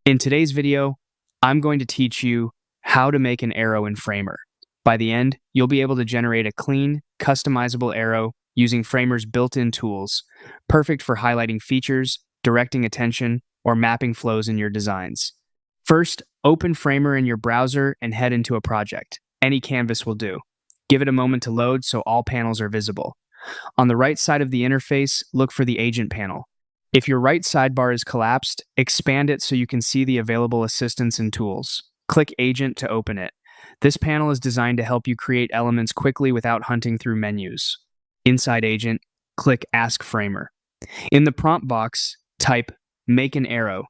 In today's video, I'm going to teach you how to make an arrow in Framer. By the end, you'll be able to generate a clean, customizable arrow using Framer's built-in tools, perfect for highlighting features, directing attention, or mapping flows in your designs. First, open Framer in your browser and head into a project. Any canvas will do. Give it a moment to load so all panels are visible. On the right side of the interface, look for the Agent panel. If your right sidebar is collapsed, expand it so you can see the available assistance and tools. Click Agent to open it. This panel is designed to help you create elements quickly without hunting through menus. Inside Agent, click Ask Framer. In the prompt box, type Make an arrow.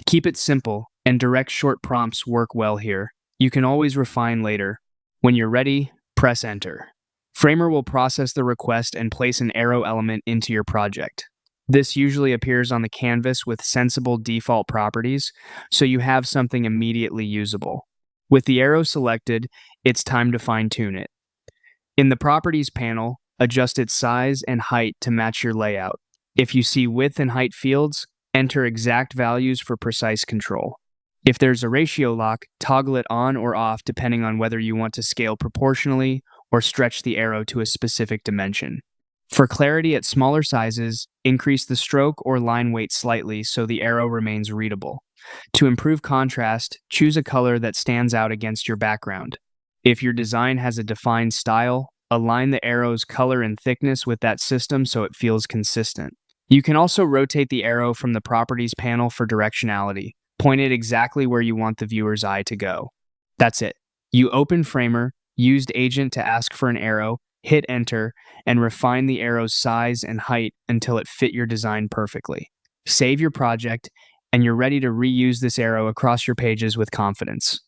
Keep it simple, and direct short prompts work well here. You can always refine later. When you're ready, press Enter. Framer will process the request and place an arrow element into your project. This usually appears on the canvas with sensible default properties, so you have something immediately usable. With the arrow selected, it's time to fine-tune it. In the Properties panel, adjust its size and height to match your layout. If you see width and height fields, enter exact values for precise control. If there's a ratio lock, toggle it on or off depending on whether you want to scale proportionally or stretch the arrow to a specific dimension. For clarity at smaller sizes, increase the stroke or line weight slightly so the arrow remains readable. To improve contrast, choose a color that stands out against your background. If your design has a defined style, align the arrow's color and thickness with that system so it feels consistent. You can also rotate the arrow from the Properties panel for directionality. Point it exactly where you want the viewer's eye to go. That's it. You open Framer, used Agent to ask for an arrow, hit Enter, and refine the arrow's size and height until it fit your design perfectly. Save your project, and you're ready to reuse this arrow across your pages with confidence.